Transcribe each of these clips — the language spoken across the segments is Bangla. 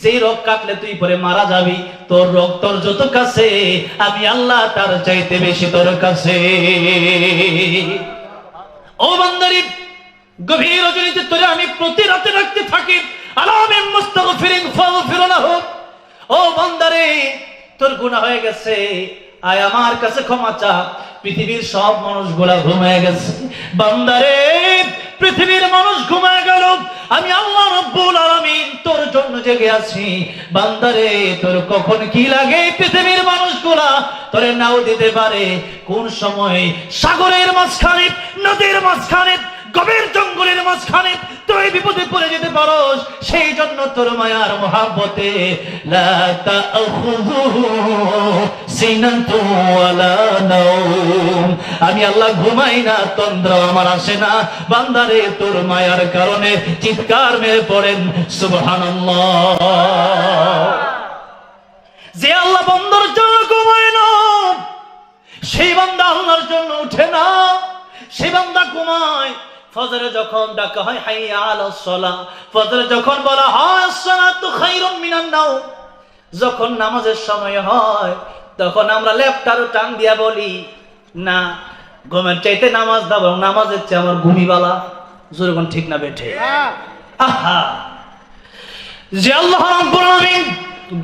যেই রোগ কাটলে তুই পরে মারা যাবি, তোর রোগ তোর যত কাছে, আমি আল্লাহ তার চাইতে বেশি তোর কাছে। ও বান্দারি, গভীর রজনীতে তোরে আমি প্রতি রাতে রাখতে থাকি, আলামিন মুস্তাগফিরিন ফাগফিরনাহু। ও বান্দারে, তোর গুনাহ হয়ে গেছে, আয় আমার কাছে ক্ষমা চা। পৃথিবীর সব মানুষগুলা ঘুমায় গেছে, বান্দারে পৃথিবীর মানুষ ঘুমায় গেল, আমি আল্লাহ রাব্বুল আলামিন তোর জন্য জেগে আছি। বান্দারে, তোর কখন কি লাগে পৃথিবীর মানুষগুলা তোরে নাও দিতে পারে। কোন সময় সাগরের মাঝখানে, নদীর মাঝখানে, গভীর জঙ্গলের মাঝখানে তুই বিপদে পড়ে যেতে পারোস, সেই জন্য তোর মায়ার মহাব্বতে লা তাখুযুহু সিনাতু ওয়ালা নাওম, আমি আল্লাহ ঘুমাই না, তন্দ্রা আমার আসে না। বান্দারে, তোর মায়ার কারণে চিৎকার মেরে পড়েন সুবহানাল্লাহ। যে আল্লাহ বান্দার জন্য ঘুমায় না, সেই বান্দা আল্লাহর জন্য উঠে না, সেই বান্দা ঘুমায়। ফজরে যখন ডাকা হয় হাইয়া আলাস সালাহ, ফজরে যখন বলা হয় আসসালাতু খায়রুম মিনান নাওম, যখন নামাজের সময় হয় তখন আমরা লেফটারও টান দিয়া বলি না, ঘুমের চাইতে নামাজ দাও, নামাজের চেয়ে আমার ঘুমি বালা। জোরে কোন ঠিক না বেঠে? আহা, যে আল্লাহ রাব্বুল আলামিন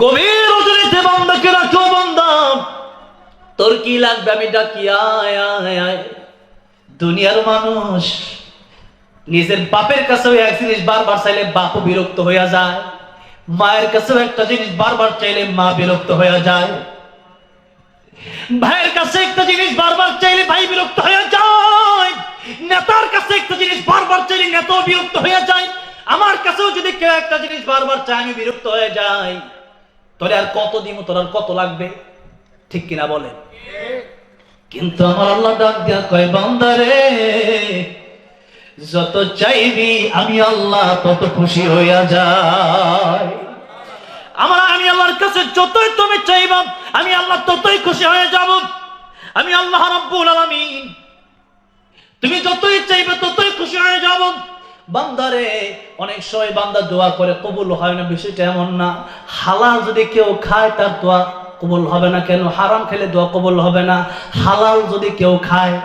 গভীর রজনীতে বান্দাকে রাখো, বান্দা তোর কি লাগবে আমি ডাকি, আয় আয় আয়। দুনিয়ার মানুষ নিজের বাপের কাছেও এক জিনিস বারবার চাইলে বাপও বিরক্ত হইয়া যায়, মায়ের কাছেও একটা জিনিস বারবার চাইলে মা বিরক্ত হইয়া যায়, ভাইয়ের কাছে একটা জিনিস বারবার চাইলে ভাই বিরক্ত হইয়া যায়, নেতার কাছে একটা জিনিস বারবার চাইলে নেতাও বিরক্ত হইয়া যায়। আমার কাছেও যদি কেউ একটা জিনিস বারবার চাই আমি বিরক্ত হয়ে যাই। তোরে আর কত দিমু, তোর আর কত লাগবে, ঠিক কিনা বলেন? কিন্তু আমার আল্লাহ ডাক দিয়া কয়, বান্দারে যত চাইবি আমি আল্লাহ তত খুশি হইয়া যাই। আমি আল্লাহর কাছে যতই তুমি চাইবা আমি আল্লাহ ততই খুশি হয়ে যাব। আমি আল্লাহ রাব্বুল আলামিন, তুমি যতই চাইবে ততই খুশি হয়ে যাব। বান্দারে, অনেক সময় বান্দা দোয়া করে কবুল হয় না, বিষয়টা এমন না। হালাল যদি কেউ খায় তার দোয়া কবুল হবে না কেন? হারাম খেলে দোয়া কবুল হবে না। হালাল যদি কেউ খায়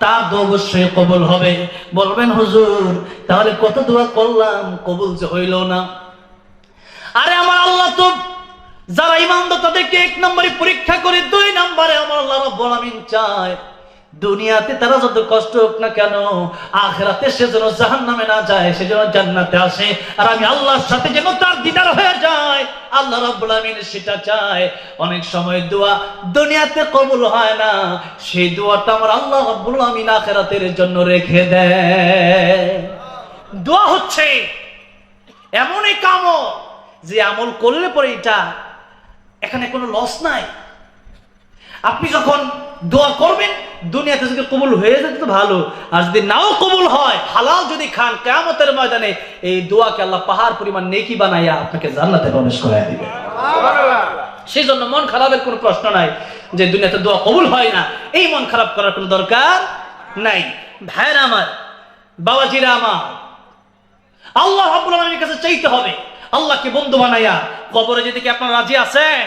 তার দোয়া অবশ্যই কবুল হবে। বলবেন হুজুর, তাহলে কত দোয়া করলাম কবুল যে হইল না? আরে আমার আল্লাহ তো যারা ঈমানদার তাদেরকে 1 নম্বরে পরীক্ষা করে, 2 নম্বরে আমার আল্লাহ রাব্বুল আলামিন চায় দুনিয়াতে তারা যত কষ্ট হোক না কেন, আখিরাতে সে যেন জাহান্নামে না যায়, সে যেন জান্নাতে আসে, আর আমি আল্লাহর সাথে যেন তার দিদার হয়ে যায়। আল্লাহ রাব্বুল আলামিন সেটা চায়। অনেক সময় দোয়া দুনিয়াতে কবুল হয় না, সেই দোয়াটা আমার আল্লাহ রাব্বুল আলামিন আখিরাতের জন্য রেখে দেয়। দোয়া হচ্ছে এমন এক আমল যে আমল করলে পরে এটা এখানে কোনো লস নাই। আপনি যখন দোয়া করবেন দুনিয়াতে যদি কবুল হয়ে যায় তো ভালো, আর যদি নাও কবুল হয়, হালাল যদি খান, কিয়ামতের ময়দানে এই দোয়াকে আল্লাহ পাহাড় পরিমাণ নেকি বানাইয়া আপনাকে জান্নাতে প্রবেশ করায় দিবে। সেই জন্য মন খারাপের কোনো প্রশ্ন নাই যে দুনিয়াতে দোয়া কবুল হয় না, এই মন খারাপ করার কোনো দরকার নাই। ভাইরা আমার, বাবাজিরা আমার, আল্লাহ রাব্বুল আলামিনের কাছে চাইতে হবে। আল্লাহকে বন্ধু বানাইয়া কবরে যেতে কি আপনারা রাজি আছেন?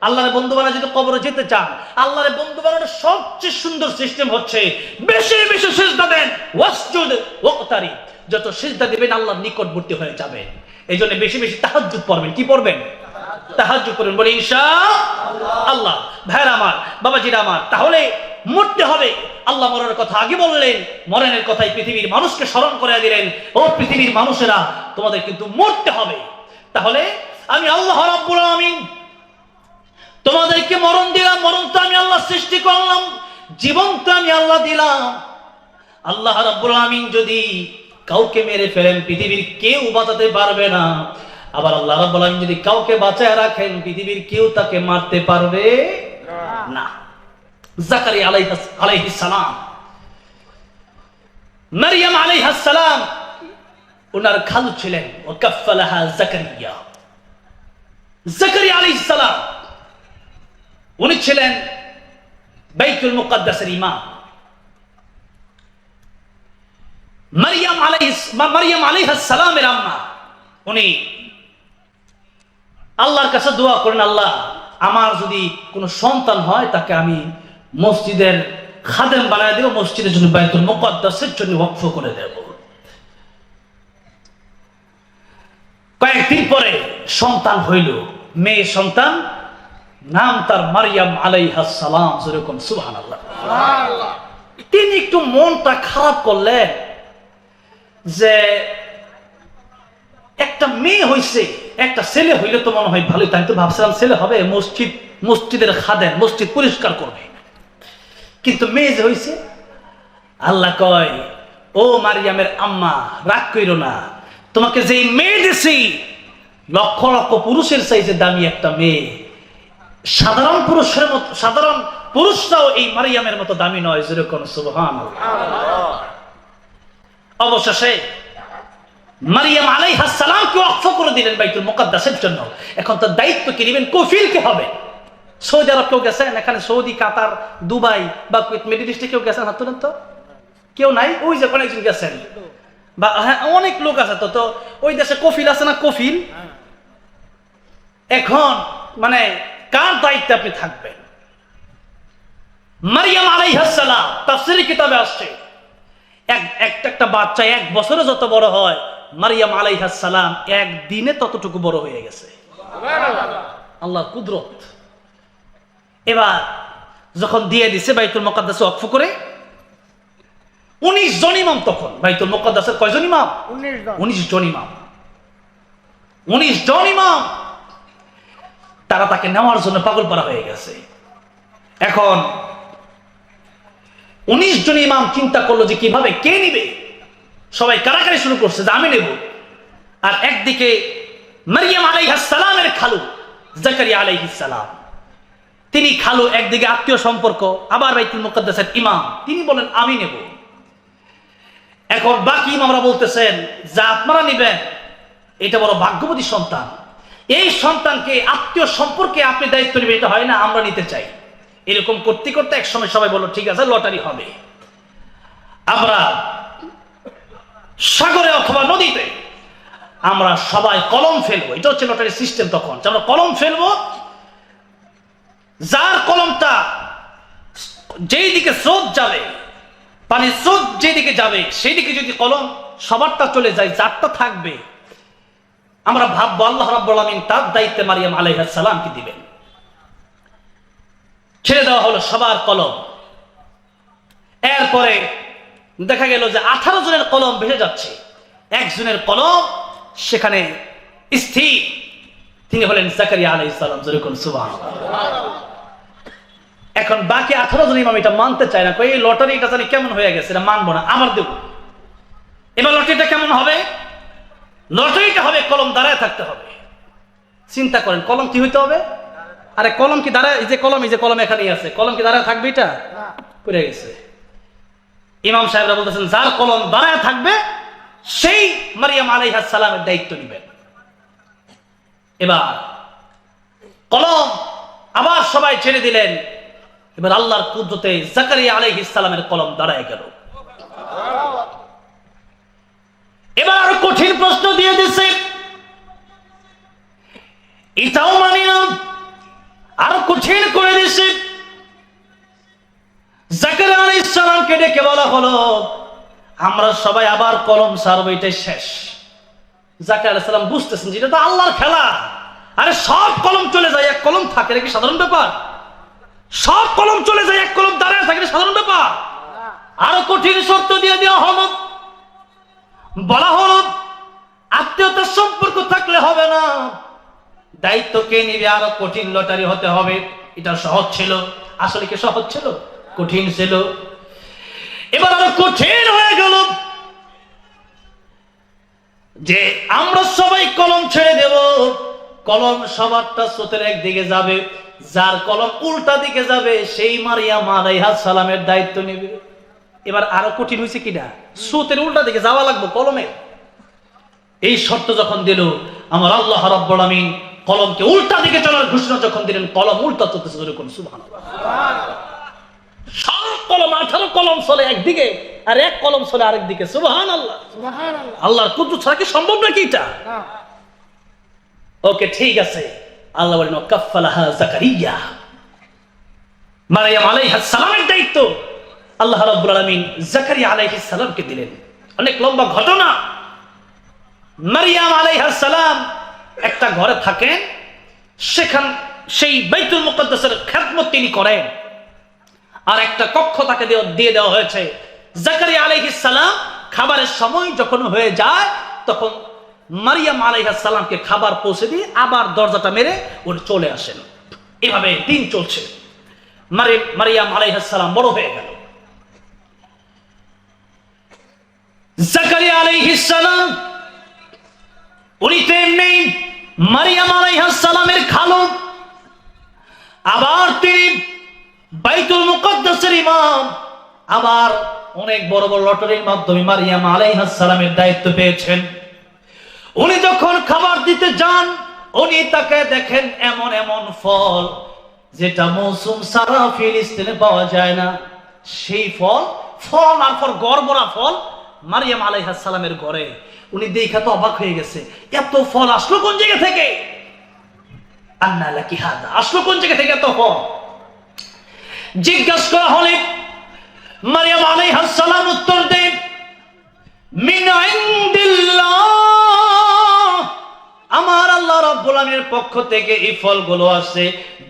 আল্লাহরে বন্ধু বানায় যদি কবরে যেতে চান, আল্লাহরে বন্ধু বানানোর সবচেয়ে সুন্দর সিস্টেম হচ্ছে বেশি বেশি সিজদা দেন, ওয়াসজুদ ওয়াকতারি। যত সিজদা দিবেন আল্লাহর নিকটবর্তী হয়ে যাবেন। এই জন্য বেশি বেশি তাহাজ্জুদ পড়বেন। কি পড়বেন? তাহাজ্জুদ পড়বেন, বলি ইনশাআল্লাহ। ভাইরা আমার, বাবাজিরা আমার, তাহলে মরতে হবে। আল্লাহ মরণের কথা আগে বললেন, মরণের কথাই পৃথিবীর মানুষকে স্মরণ করে দিলেন। ও পৃথিবীর মানুষেরা, তোমাদের কিন্তু মরতে হবে। তাহলে আমি আল্লাহ রাব্বুল আলামিন তোমাদেরকে মরণ দিলাম, মরণ তো আমি আল্লাহ সৃষ্টি করলাম, জীবন তো আমি আল্লাহ দিলাম। আল্লাহ রাব্বুল আলামিন যদি কাউকে মেরে ফেলেন পৃথিবীর কেউ বাঁচাতে পারবে না। আবার আল্লাহ রাব্বুল আলামিন যদি কাউকে বাঁচায় রাখেন পৃথিবীর কেউ তাকে মারতে পারবে না। জাকারিয়া আলাইহিস সালাম, মারইয়াম আলাইহিস সালাম ওনার খালু ছিলেন, ওয়াকাফালাহা জাকারিয়া। জাকারিয়া আলাইহিস সালাম উনি ছিলেন বাইতুল মুকাদ্দাসের ইমাম। মারইয়াম আলাইহিস সালামের আম্মা, উনি আল্লাহর কাছে দোয়া করেন, আল্লাহ আমার যদি কোনো সন্তান হয় তাকে আমি মসজিদের খাদেম বানায় দেব, মসজিদের জন্য বাইতুল মুকাদ্দাসের জন্য ওয়াকফ করে দেব। কয়েকদিন পরে সন্তান হইল, মেয়ে সন্তান, নাম তার মারিয়াম আলাইহাস সালাম। যেরকম সুবহানাল্লাহ। তিনি একটু মনটা খারাপ করলেন যে একটা মেয়ে হইছে, একটা ছেলে হইলে তো মনে হয় ভালোই। তাই তো ভাবছিলাম ছেলে হবে, মসজিদের খাদেম, মসজিদ পরিষ্কার করবে। কিন্তু মেয়ে যে হইছে, আল্লাহ কয়, ও মারিয়ামের আম্মা রাগ কইরো না, তোমাকে যে মেয়ে দিছি লক্ষ লক্ষ পুরুষের চাইতে দামি একটা মেয়ে। সাধারণ পুরুষের মতো, সাধারণ পুরুষরাও এই মারিয়ামের মতো দামি নয়। যেরকম সুবহানাল্লাহ। অবশেষে মারিয়াম আলাইহাস সালামকে ওয়াকফ করে দিলেন বাইতুল মুকাদ্দাসের জন্য। এখন তার দায়িত্ব কি নেবেন? কফিল কে হবে? সৌদি আরব কেউ গেছেন? এখানে সৌদি, কাতার, দুবাই বা মিডল ইস্টে কেউ গেছেন? হাত তোলেন তো। কেউ নাই? ওই যে অনেকজন গেছেন, বা হ্যাঁ অনেক লোক আছে। তো ওই দেশে কফিল আছে না? কফিল। এখন মানে কার দায়িত্বে আপনি থাকবেন? মারিয়াম আলাইহাস সালাম, তাফসীরের কিতাবে আসছে একটা বাচ্চা 1 বছরে যত বড় হয়, মারিয়াম আলাইহাস সালাম একদিনে ততটুকু বড় হয়ে গেছে। আল্লাহর কুদরত। এবার যখন দিয়ে দিছে বাইতুল মুকাদ্দাস ওয়াকফ করে, 19 জন ইমাম, তখন বাইতুল মুকাদ্দাসের কয়জন ইমাম? 19 জন ইমাম। 19 জন ইমাম তারা তাকে নেওয়ার জন্য পাগল পারা হয়ে গেছে। এখন 19 জন ইমাম চিন্তা করলো যে কিভাবে, কে নিবে? সবাই কারাকারি শুরু করছে যে আমি নেব। আর একদিকে মারিয়াম আলাইহাস সালামের খালু জাকারিয়া আলাইহিস সালাম, তিনি খালু, একদিকে আত্মীয় সম্পর্ক, আবার বাইতুল মুকাদ্দাসের ইমাম, তিনি বলেন আমি নেব। এখন বাকি ইমামরা বলতেছেন যা আপনারা নেবেন, এটা বড় ভাগ্যবতী সন্তান, এই সন্তানকে আত্মীয় সম্পর্কে আপনি দায়িত্ব নেবেন, এটা হয় না, আমরা নিতে চাই। এরকম করতে করতে এক সময় সবাই বলল ঠিক আছে, লটারি হবে, আমরা সাগরে অথবা নদীতে আমরা সবাই কলম ফেলবো। এটা হচ্ছে লটারি সিস্টেম তখন, আমরা কলম ফেলবো, যার কলমটা যেই দিকে স্রোত যাবে, পানির স্রোত যেদিকে যাবে সেই দিকে যদি কলম সবারটা চলে যায়, যারটা থাকবে আমরা ভাববো আল্লাহ রাব্বুল আলামিন তার দায়িত্বে মারিয়াম আলাইহিস সালামকে দিবেন। ছেড়ে দেওয়া হলো সবার কলম। এরপরে দেখা গেল যে 18 জনের কলম ভেসে যাচ্ছে, একজনের কলম সেখানে স্থির, তিনি হলেন জাকারিয়া আলাইহিস সালাম। যেরকম সুবহানাল্লাহ। এখন বাকি 18 জন ইমাম এটা মানতে চায় না, কই এই লটারিটা জানি কেমন হয়ে গেছে, এটা মানবো না, আবার দেব। এবার লটারিটা কেমন হবে? লটারিটা হবে কলম দাঁড়ায় থাকতে হবে। চিন্তা করেন, কলম কি হইতে হবে? আরে কলম কি দাঁড়ায়? এই যে কলম এখানেই আছে, কলম কি দাঁড়ায় থাকবে? এটা পড়ে গেছে। ইমাম সাহেবরা বলতেছেন যার কলম দাঁড়ায় থাকবে সেই মারিয়াম আলাইহিস সালামের দায়িত্ব নেবেন। এবার কলম আবার সবাই ছেড়ে দিলেন। এবার আল্লাহর কুদরতে জাকারিয়া আলাইহিস সালামের কলম দাঁড়ায় গেল। এবার আরো কঠিন প্রশ্ন দিয়ে দিচ্ছে, এটাও মানি না, আরো কঠিন করে দিচ্ছে। জাকারিয়া আলাইহিস সালামকে ডেকে বলা হলো আমরা সবাই আবার কলম ছাড়বো, এটাই শেষ। জাকারিয়া আলাইহিস সালাম বুঝতেছেন যে এটা তো আল্লাহর খেলা। আরে সব কলম চলে যায়, এক কলম থাকে, এটা কি সাধারণ ব্যাপার? সব কলম চলে যায়, এক কলম দাঁড়ায় থাকে, এটা সাধারণ ব্যাপার? আরো কঠিন শর্ত দিয়ে দেওয়া হলো, বলা হলো আত্মীয়তার সম্পর্ক থাকলে হবে না, দায়িত্ব কে নিবে? আরো কঠিন লটারি হতে হবে। এটা সহজ ছিল, আসলে কি সহজ ছিল? কঠিন ছিল। এবার আরো কঠিন হয়ে গেল যে আমরা সবাই কলম ছেড়ে দেব, কলম সবারটা স্রোতের একদিকে যাবে, যার কলম উল্টা দিকে যাবে সেই মারিয়াম আলাইহিস সালামের দায়িত্ব নেবে। এবার আরো কঠিন হয়েছে কিনা, স্রোতের উল্টা দিকে যাওয়া লাগবে কলমের। এই শর্ত যখন দিল আমার আল্লাহ রাব্বুল আলামিন কলমকে উল্টা দিকে চলার ঘোষণা যখন দিলেন, কলম উল্টা চলতেছে। সুবহানাল্লাহ। সব কলম 18 কলম চলে একদিকে, আর এক কলম চলে আরেক দিকে। সুবহানাল্লাহ। আল্লাহর কুদরত ছাড়া কি সম্ভব নাকি এটা? ওকে ঠিক আছে, আল্লাহ বলেন ওয়াকাফফালাহা যাকারিয়া, মারইয়াম আলাইহিস সালামের দায়িত্ব আল্লাহ রাব্বুল আলামিন যাকারিয়া আলাইহিস সালামকে দিলেন। অনেক লম্বা ঘটনা। মারইয়াম আলাইহিস সালাম একটা ঘরে থাকেন, সেই বাইতুল মুকদ্দাসের খেদমত তিনি করেন, আর একটা কক্ষ তাকে দিয়ে দেওয়া হয়েছে। যাকারিয়া আলাইহিস সালাম খাবারের সময় যখন হয়ে যায় তখন মারইয়াম আলাইহিস সালামকে খাবার পৌঁছে দিয়ে আবার দরজাটা মেরে উনি চলে আসেন। এভাবে দিন চলছে। মারইয়াম আলাইহিস সালাম বড় হয়ে গেল। যাকারিয়া আলাইহিস সালাম উনি তেমনি মারইয়াম আলাইহিস সালামের খালু, আবার তিনি বাইতুল মুকদ্দাসের ইমাম, আবার অনেক বড় বড় লটারির মাধ্যমে মারইয়াম আলাইহিস সালামের দায়িত্ব পেয়েছেন। উনি যখন খাবার দিতে যান উনি তাকে দেখেন এমন এমন ফল যেটা মৌসুম সারা ফিলিস্তিনে পাওয়া যায় না। সেই ফল আর ফল গড়বড়া ফল মারইয়াম আলাইহিস সালামের ঘরে। উনি দেখে তো অবাক হয়ে গেছে, এত ফল আসলো কোন জায়গা থেকে? আন্না লাকি হাদা, আসলো কোন জায়গা থেকে এত ফল? জিজ্ঞাসা করা হলে মারইয়াম আলাইহিস সালাম উত্তর দেন, মিন ইনদিল্লাহ, আমার আল্লাহ রাব্বুল আলামিনের পক্ষ থেকে এই ফলগুলো আসে,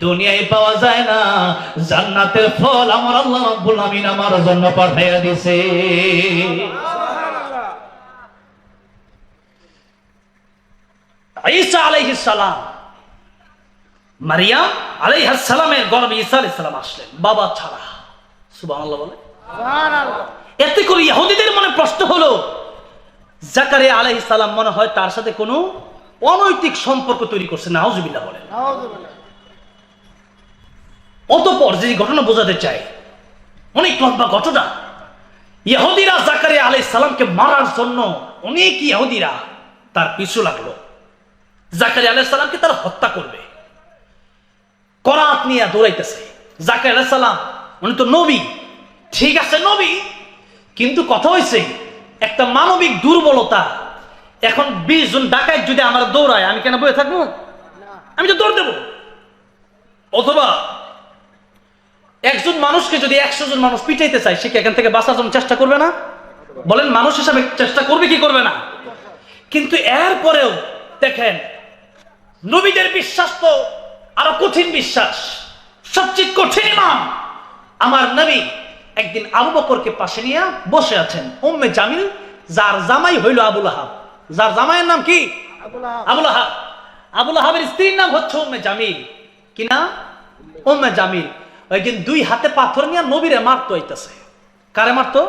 দুনিয়ায় পাওয়া যায় না। জান্নাতের ফল আমার আল্লাহ রাব্বুল আলামিন আমার জন্য পাঠাইয়া দিয়েছে। ঈসা আলাইহিস সালাম, মারইয়াম আলাইহিস সালামের গর্ভে ঈসা আলাইহিস সালাম আসলেন বাবা ছাড়া। সুবহানাল্লাহ বলে। সুবহানাল্লাহ। এতে করে ইহুদিদের মনে প্রশ্ন হলো, যাকারিয়া আলাইহিস সালাম মনে হয় তার সাথে কোনো অনৈতিক সম্পর্ক তৈরি করছে। নাউজুবিল্লাহ বলেন। নাউজুবিল্লাহ। অতঃপর যে ঘটনা বোঝাতে চাই, অনেক লম্বা ঘটনা। ইহুদিরা যাকারিয়া আলাইহিস সালামকে মারার জন্য অনেক ইহুদিরা তার পিছু লাগলো। যাকারিয়া আলাইহিস সালামকে তারা হত্যা করবে, করাত নিয়ে দৌড়াইতেছে। যাকারিয়া আলাইহিস সালাম উনি তো নবী, ঠিক আছে নবী, কিন্তু কথা হয়েছে একটা মানবিক দুর্বলতা। এখন 20 জন ডাকাত যদি আমার দৌড়ায়, আমি কেন বয়ে থাকবো? আমি তো দৌড় দেবো। অথবা একজন মানুষকে যদি 100 জন মানুষ পিটাইতে চায়, সে কি এখান থেকে বাঁচার জন্য চেষ্টা করবে না? বলেন, মানুষ হিসাবে চেষ্টা করবে কি করবে না? কিন্তু এরপরেও দেখেন, নবীদের বিশ্বাস তো আরো কঠিন বিশ্বাস, সবচেয়ে কঠিন ইমান। আমার নবী একদিন আবু বকরকে পাশে নিয়ে বসে আছেন। উম্মে জামিল, যার জামাই হইল আবু লাহাব। যার জামাইয়ের নাম কি? আবু লাহাব। আবু লাহাবের স্ত্রীর নাম হচ্ছে উম্মে জামিল। কি না? উম্মে জামিল। একদিন 2 হাতে পাথর নিয়ে নবীরে মারতে হইতেছে। কারে মারতো?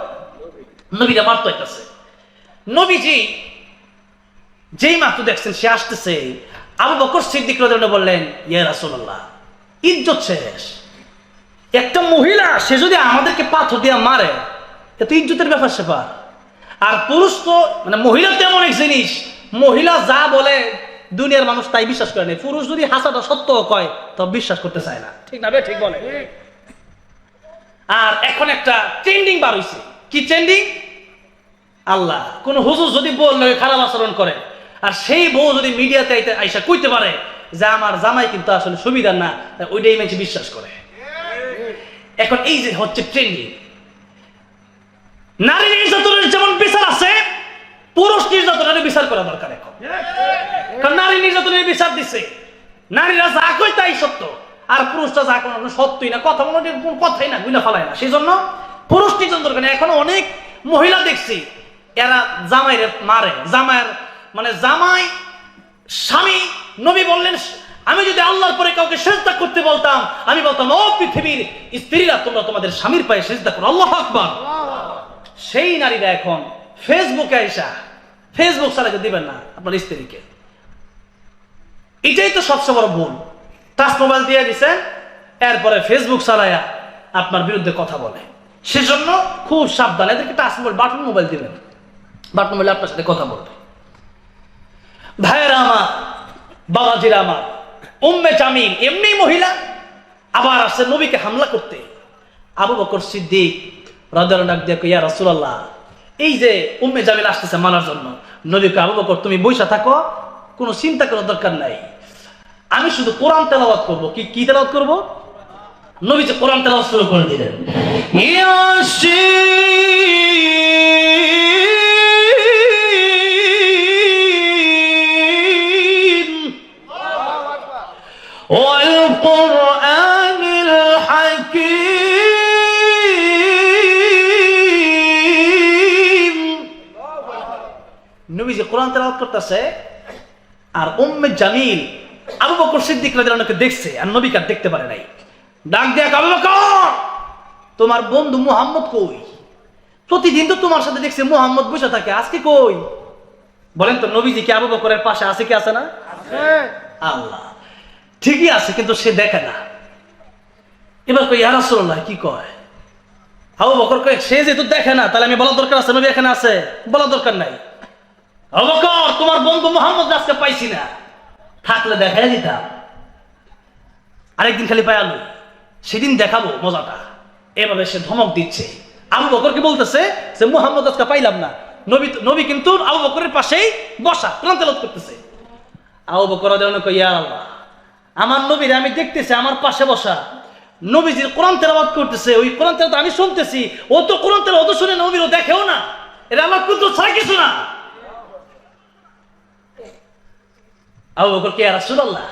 নবীরে মারতে হইতেছে। নবীজি যেই মাত্র দেখছেন সে আসতেছে, আবু বকর সিদ্দিক রাদিয়াল্লাহু আনহু বললেন, ইয়া রাসূলুল্লাহ, ইজ্জত শেষ। একটা মহিলা সে যদি আমাদেরকে পাথর দিয়ে মারে, এত ইজ্জতের ব্যাপার সেপার। আর পুরুষ তো মানে মহিলা তো এমন এক জিনিস, মহিলা যা বলে দুনিয়ার মানুষ তাই বিশ্বাস করে না। পুরুষ যদি হাসাটা সত্য কয় তো বিশ্বাস করতে চায় না, ঠিক না? ঠিক বলে। আর এখন একটা ট্রেন্ডিং বার হইছে। কি ট্রেন্ডিং? আল্লাহ, কোন হুজুর যদি বললে খারাপ আচরণ করে, আর সেই বউ যদি মিডিয়াতে আইসা কইতে পারে যে আমার জামাই কিন্তু আসলে সুবিধার না, ওইটাই মানুষ বিশ্বাস করে। এখন এই যে হচ্ছে ট্রেন্ডিং। নারী নির্যাতনের যেমন বিচার আছে, পুরুষ নির্যাতনের বিচার করা দরকার এখন। কারণ নারী নির্যাতনের বিচার দিছে, নারীরা যা কয় তাই সত্য, আর পুরুষরা যা কোনো সত্যই না, কথা বলার কোন কথাই না, গুনা ফালায় না। সেই জন্য পুরুষ নির্যাতন দরকার। এখন অনেক মহিলা দেখছি এরা জামাইরে মারে। জামাইয়ের মানে জামাই স্বামী, নবী বললেন, আমি যদি আল্লাহর পরে কাউকে সিজদা করতে বলতাম, আমি বলতাম, ও পৃথিবীর স্ত্রীরা, তোমরা তোমাদের স্বামীর পায়ে সিজদা করো। আল্লাহু আকবার। সেই নারীরা এখন ফেসবুকে আইসা, ফেসবুক চালাতে দিবেন না আপনার স্ত্রীকে। এটাই তো সবচেয়ে বড় ভুল। টাচ মোবাইল দিয়ে দিচ্ছেন, এরপরে ফেসবুক চালায়া আপনার বিরুদ্ধে কথা বলে। সেজন্য খুব সাবধান, এদেরকে টাচ মোবাইল, বাটন মোবাইল দিবেন। বাটন মোবাইল আপনার সাথে কথা বলবে। ভাইয়েরা আমার, বাবাজিরা আমার, উম্মে জামিল এমনি মহিলা, আবার আসছে নবীকে হামলা করতে। আবু বকর সিদ্দিক রাদিয়াল্লাহু আনহু ডাক দিয়ে, ইয়া রাসূলুল্লাহ, এই যে উম্মে জামিল আসতেছে মারার জন্য। নবীকে, আবু বকর তুমি বইসা থাকো, কোনো চিন্তা করার দরকার নাই। আমি শুধু কোরআন তেলাওয়াত করব। কি তেলাওয়াত করব? নবীজি কোরআন তেলাওয়াত শুরু করে দিলেন, ইয়াসিন ওয়াল কুরআনিল হাকীম। নবীজি কোরআন তেলাওয়াত করতেছে, আর উম্মে জামিল আবু বকর সিদ্দিক রাদিয়াল্লাহু আনহু দেখছে, আর নবীকে দেখতে পারে নাই। ডাক দেয়া, আবু বকর, তোমার বন্ধু মুহাম্মদ কই? প্রতিদিন তো তোমার সাথে দেখছি মুহাম্মদ বসে থাকে, আজকে কই? বলেন তো, নবীজি কি আবু বকরের পাশে আছে কি আছে না? আল্লাহ, ঠিকই আছে, কিন্তু সে দেখে না। এবার কই, ইয়া রাসূলুল্লাহ, কি কয়? আবু বকর কয়, সে যেহেতু দেখে না, তাহলে আমি বলার দরকার আছে নবী এখানে আছে? বলার দরকার নাই। আবু বকর, তোমার বন্ধু মুহাম্মদ আজকে পাইছি না, থাকলে দেখাই দিতাম। আরেকদিন খালি পায়ালু, সেদিন দেখাবো মজাটা। এভাবে সে ধমক দিচ্ছে। আবু বকরকে বলতেছে যে মুহাম্মদ আজকে পাইলাম না। নবী কিন্তু আবু বকরের পাশেই বসা, কোরআন তেলাওয়াত করতেছে। আবু বকর রাদিয়াল্লাহু আনহু কয়, ইয়া আল্লাহ, আমার নবীর আমি দেখতেছি আমার পাশে বসা, নবীজির কোরআন তেলাওয়াত করতেছে, ওই কোরআন তেলাওয়াত আমি শুনতেছি, ও তো কোরআন তেলাওয়াত শুনে নবীর ও দেখেও না, এটা আমার কিন্তু ছাড়া কিছু না। আবু বকর কে, ইয়া রাসূলুল্লাহ,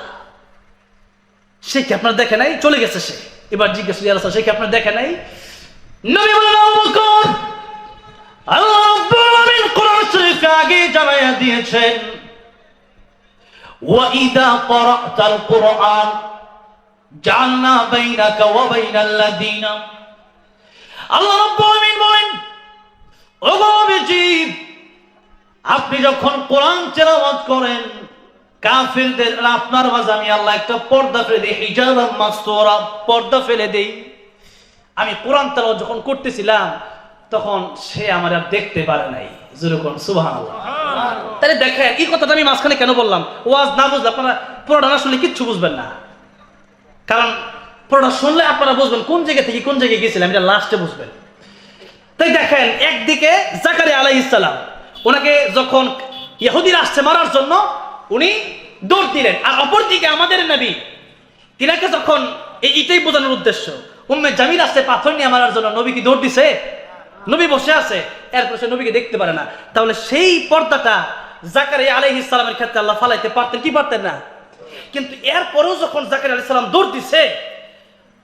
সে কি আপনার দেখে নাই? চলে গেছে সে। এবার জিজ্ঞেস, ইয়া রাসূল, সে কি আপনার দেখে নাই? নবী বলেন, আবু বকর, আল্লাহ রাব্বুল আলামিন কোরআন শরীফে আগে জানায়া দিয়েছেন, ওয়া ইযা ক্বারাতাল কুরআন জাআলনা বাইনাকা ওয়া বাইনাল্লাযীনা। আল্লাহ রাব্বুল আলামিন বলেন, ও নবীজি, আপনি যখন কোরআন তেলাওয়াত করেন, কাফিরদের আপনার মাঝে আমি আল্লাহ একটা পর্দা ফেলে দেই, হিজাবাম মাসতুরা, পর্দা ফেলে দেই। আমি কোরআন তেলাওয়াত যখন করতেছিলাম তখন সে আমার আর দেখতে পারে নাই। যেরকম সুবহানাল্লাহ। তাহলে দেখেন, এই কথাটা আমি মাঝখানে কেন বললাম? ওয়াজ না বুঝলে আপনারা পুরোটা না শুনলে কিচ্ছু বুঝবেন না, কারণ পুরোটা শুনলে আপনারা বুঝবেন কোন জায়গা থেকে কোন জায়গায় গেছিলাম, এটা লাস্টে বুঝবেন। তাই দেখেন, একদিকে জাকারিয়া আলাইহিস সালাম, ওনাকে যখন ইহুদিরা আসছে মারার জন্য, উনি দৌড় দিলেন, আর অপরদিকে আমাদের নবী, তিনাকে যখন এইটাই বোঝানোর উদ্দেশ্য, উম্মে জামিল আসছে পাথর নিয়ে মারার জন্য, নবী কি দৌড় দিছে? নবী বসে আছে, এরপর সে নবীকে দেখতে পারে না। তাহলে সেই পর্দাটা জাকারিয়া আলাইহিস সালামের ক্ষেত্রে আল্লাহ ফালাইতে পারতেন কি পারতেন না? কিন্তু এরপরেও যখন জাকারিয়া আলাইহিস সালাম দৌড় দিছে,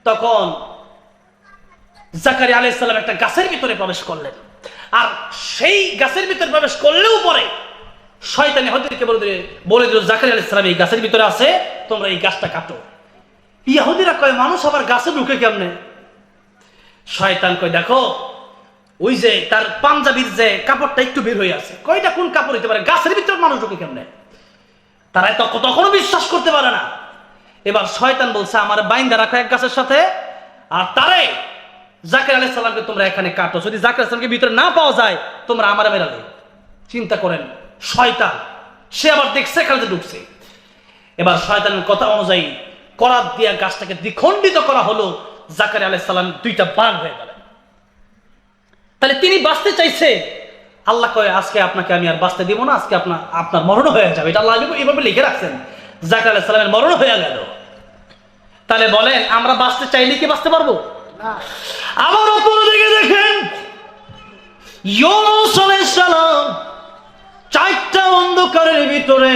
তখন জাকারিয়া আলাইহিস সালাম একটা গাছের ভিতরে প্রবেশ করলেন, আর সেই গাছের ভিতরে প্রবেশ করলেও পরে শয়তান ইহুদিদেরকে বলে দিল, জাকারিয়া আলাইহিস সালাম এই গাছের ভিতরে আছে, তোমরা এই গাছটা কাটো। ইহুদিরা কয়, মানুষ আবার গাছে ঢুকে কেমনে? শয়তান কয়, দেখো, ওই যে তার পাঞ্জাবির যে কাপড়টা একটু বের হয়ে আছে, কয়টা কোন কাপড় হইতে পারে, গাছের ভিতরে মানুষ ঢুকে কেমনে? তারা তখনও বিশ্বাস করতে পারে না। এবার শয়তান বলছে, আমার বাইন্দা রাখো এক গাছের সাথে, আর তারে জাকারিয়া আলাইহিস সালামকে তোমরা এখানে কাটো, যদি জাকারিয়া আলাইহিস সালামকে ভিতরে না পাওয়া যায় তোমরা আমারে মেরালে। চিন্তা করেন, শয়তান সে আবার দেখছে এখানে ঢুকছে। এবার শয়তানের কথা অনুযায়ী করাত দিয়া গাছটাকে দ্বিখণ্ডিত করা হলো, জাকারিয়া আলাইহিস সালাম দুইটা ভাগ হয়ে গেলেন। তাহলে তিনি বাঁচতে চাইছে, আল্লাহ কয়, আজকে আপনাকে আমি আর বাঁচতে দিব না, আজকে আপনার মরণ হয়ে যাবে। এটা আল্লাহ এভাবে লিখে রাখছেন, জাকারিয়া আলাইহিস সালামের মরণ হয়ে গেল। তাহলে বলেন, আমরা বাঁচতে চাইলে কি বাঁচতে পারবো? আবার অপরদিকে দেখেন, ইউনূস আলাইহিস সালাম চারটা অন্ধকারের ভিতরে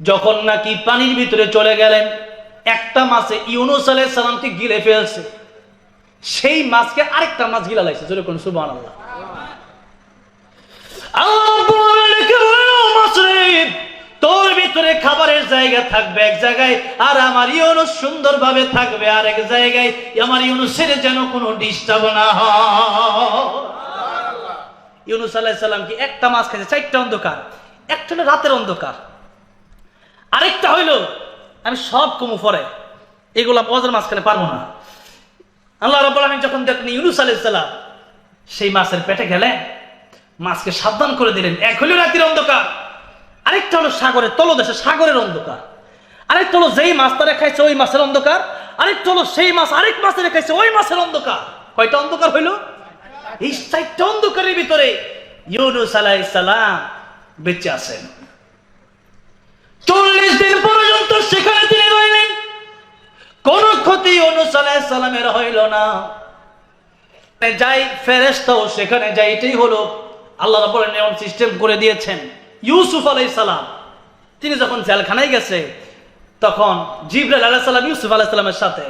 যখন নাকি পানির ভিতরে চলে গেলেন, একটা মাছে ইউনূস আলাইহিস সালামকে গিলে ফেলছে, সেই মাছকে আরেকটা মাছ গিলা লাইছে। যেরকম সুবহানাল্লাহ। আল্লাহ তোর ভিতরে খাবারের জায়গা থাকবে এক জায়গায়, আর আমার ইউনূস সুন্দরভাবে থাকবে আরেক জায়গায়, আমার ইউনূসের যেন কোনো ডিস্টার্ব না হয়। ইউনূস আলাইহিস সালাম কি একটা মাছ খাইছে, চারটা অন্ধকার, একটা হলো রাতের অন্ধকার, আরেকটা হইল, আমি সব কমু পরে, এগুলা ওয়াজের মাঝখানে পারবো না। আল্লাহ রাব্বুল আলামিন যখন দেখলেন ইউনূস আলাইহিস সালাম সেই মাছের পেটে গেলেন, মাছকে সাবধান করে দিলেন। এক হলো রাতের অন্ধকার, আরেকটা হলো সাগরের তলদেশে সাগরের অন্ধকার, আরেকটা হলো যেই মাছ তারা খাইছে ওই মাছের অন্ধকার, আরেকটা হলো সেই মাছ আরেক মাছের খাইছে ওই মাছের অন্ধকার। কয়টা অন্ধকার হইল? এই চারটা অন্ধকারের ভিতরে ইউনূস আলাইহিস সালাম বেঁচে আছেন। 40 দিন পর বের হইল না। যাই ফেরেশতাও সেখানে যাই, এটাই হলো আল্লাহ রাব্বুল আলামিন এমন সিস্টেম করে দিয়েছেন। ইউসুফ আলাইহিস সালাম তিনি যখন জেলখানায় গেছে, তখন জিবরাইল আলাইহিস সালাম ইউসুফ আলাইহিস সালামের সাথে,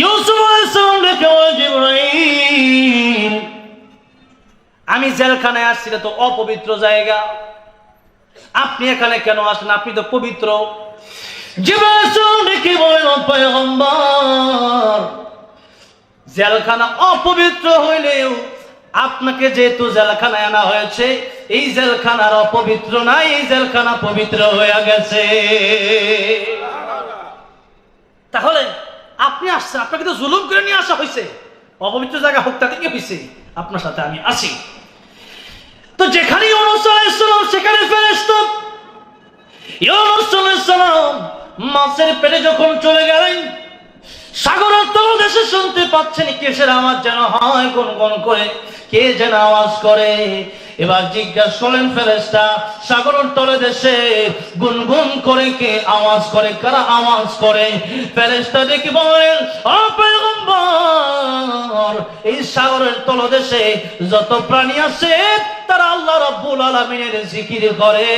ইউসুফ আলাইহিস সালাম ডেকে বলে, জিবরাইল আমি জেলখানায় আসছি, তো অপবিত্র জায়গা, আপনি এখানে কেন আসেন, আপনি তো পবিত্র। জিবরাইল ডেকে বলে, পয়গম্বর জেলখানা অপবিত্র হইলেও আপনাকে যেহেতু জেলখানায় আনা হয়েছে, এই জেলখানার অপবিত্র নাই, এই জেলখানা পবিত্র হয়ে গেছে। তাহলে আপনি আসছেন, আপনাকে তো জুলুম করে নিয়ে আসা হয়েছে, অপবিত্র জায়গা হোক তাতে কি হয়েছে, আপনার সাথে আমি আসি। তো যেখানে ইউনূস আলাইহিস সালাম সেখানে ফেরেশতা। ইউনূস আলাইহিস সালাম মাছের পেটে যখন চলে গেলেন, সাগরের তলদেশে শুনতে পাচ্ছেন কিসের আওয়াজ যেন হয়, গুনগুন করে কে যেন আওয়াজ করে। এবার জিজ্ঞাসা করলেন ফেরেশতা, সাগরের তলদেশে গুনগুন করে কে আওয়াজ করে, কারা আওয়াজ করে? ফেরেশতা দেখে বলেন, ও পয়গম্বর এই সাগরের তলদেশে যত প্রাণী আছে তারা আল্লাহ রাব্বুল আলামিনের জিকির করে।